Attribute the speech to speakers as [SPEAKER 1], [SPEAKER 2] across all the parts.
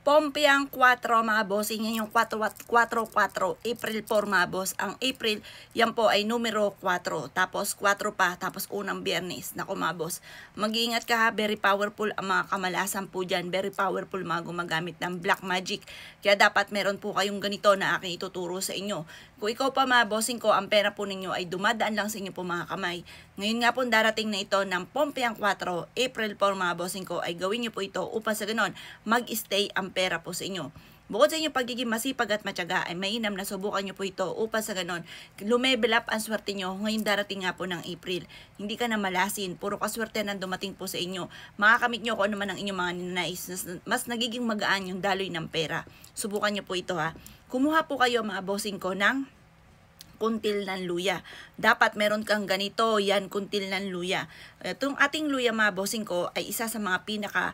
[SPEAKER 1] Pompiang 4 mga boss, yan yung 4-4, April 4 mga boss. Ang April, yan po ay numero 4, tapos 4 pa, tapos unang biyernes. Naku mga boss, mag-iingat ka ha, very powerful ang mga kamalasan po dyan, very powerful mga gumagamit ng black magic. Kaya dapat meron po kayong ganito na aking ituturo sa inyo. Kung ikaw pa mga bossing ko, ang pera po ninyo ay dumadaan lang sa inyo po mga kamay. Ngayon nga po darating na ito ng Pompiang 4, April 4 mga bossing ko, ay gawin nyo po ito upang sa ganon mag-stay ang pera po sa inyo. Bukod sa inyong pagiging masipag at matyaga ay mainam na subukan nyo po ito upang sa ganon lumevel up ang swerte nyo ngayon darating nga po ng April. Hindi ka na malasin, puro kaswerte na dumating po sa inyo. Makakamit nyo kung ano man ang inyong mga ninanais, mas nagiging magaan yung daloy ng pera. Subukan nyo po ito ha. Kumuha po kayo mga bossing ko ng kuntil ng luya. Dapat meron kang ganito, yan, kuntil ng luya. Itong ating luya mga bossing ko ay isa sa mga pinaka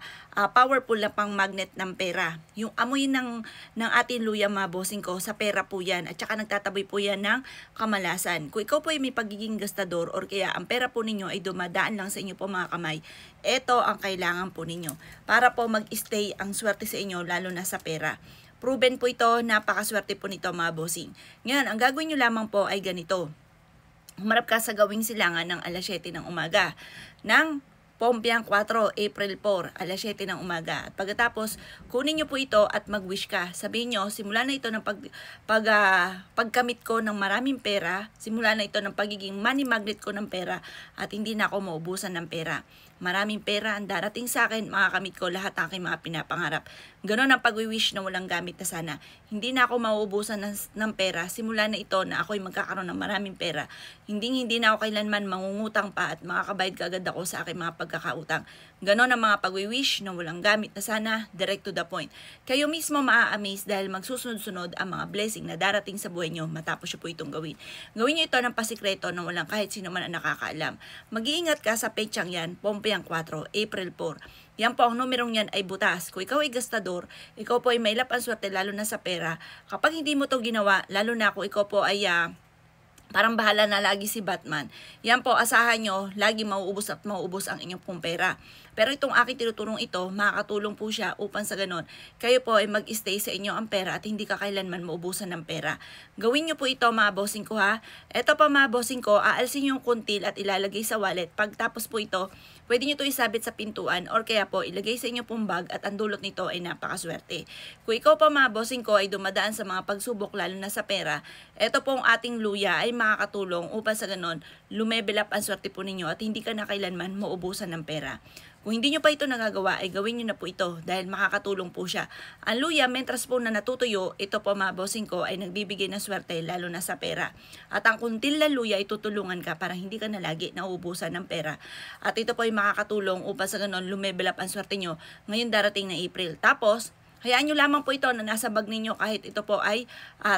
[SPEAKER 1] powerful na pang magnet ng pera. Yung amoy ng ating luya mga bossing ko, sa pera po yan. At saka nagtataboy po yan ng kamalasan. Kung ikaw po ay may pagiging gastador or kaya ang pera po ninyo ay dumadaan lang sa inyo po mga kamay, ito ang kailangan po ninyo para po mag-stay ang swerte sa inyo lalo na sa pera. Proven po ito, napakaswerte po nito mga bossing. Ngayon, ang gagawin nyo lamang po ay ganito. Humarap ka sa gawing silangan ng alas 7 ng umaga ng Pompiang 4, April 4, alas 7 ng umaga. At pagkatapos, kunin nyo po ito at mag-wish ka. Sabihin nyo, simula na ito ng pagkamit ko ng maraming pera, simula na ito ng pagiging money magnet ko ng pera, at hindi na ako maubusan ng pera. Maraming pera ang darating sa akin, makakamit ko lahat ng aking mga pinapangarap. Ganon ang pag-wish na walang gamit na sana. Hindi na ako mauubusan ng pera, simula na ito na ako'y magkakaroon ng maraming pera. Hindi na ako kailanman mangungutang pa at makakabayad kaagad ako sa aking mga pagkakautang. Ganon ang mga pag-wish na walang gamit na sana, direct to the point. Kayo mismo maa-amaze dahil magsusunod-sunod ang mga blessing na darating sa buhay nyo matapos nyo po itong gawin. Gawin nyo ito ng pasikreto na walang kahit sino man ang nakakaalam. Mag-iingat ka sa petsang yan, Pompiang 4, April 4. Yan po, ang numerong yan ay butas. Kung ikaw ay gastador, ikaw po ay may lapang swerte lalo na sa pera. Kapag hindi mo to ginawa, lalo na kung ikaw po ay parang bahala na lagi si Batman, yan po, asahan nyo, lagi mauubos at mauubos ang inyong pong pera. Pero itong aking tinutulong ito, makakatulong po siya upang sa ganon, kayo po ay mag-stay sa inyo ang pera at hindi ka kailanman maubusan ng pera. Gawin nyo po ito mga bossing ko ha. Ito pa mga bossing ko, aalsin yung kuntil at ilalagay sa wallet. Pagtapos po ito, pwede nyo ito isabit sa pintuan or kaya po ilagay sa inyo pong bag at ang dulot nito ay napakaswerte. Kung ikaw pa mga bossing ko ay dumadaan sa mga pagsubok lalo na sa pera, ito pong ating luya ay makakatulong upang sa ganon, lumevel up ang swerte po ninyo at hindi ka na kailanman maubusan ng pera. Kung hindi nyo pa ito nagagawa, ay gawin nyo na po ito dahil makakatulong po siya. Ang luya, mentras po na natutuyo, ito po mga bossing ko ay nagbibigay ng swerte lalo na sa pera. At ang kuntil na luya ay tutulungan ka para hindi ka na lagi nauubusan ng pera. At ito po ay makakatulong upang sa ganon lumevel up ang swerte nyo ngayon darating na April. Tapos, hayaan nyo lamang po ito na nasa bag ninyo kahit ito po ay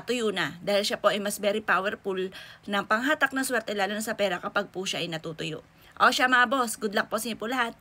[SPEAKER 1] tuyo na. Dahil siya po ay mas very powerful ng panghatak na swerte lalo na sa pera kapag po siya ay natutuyo. O siya mga boss, good luck po sa inyo po lahat.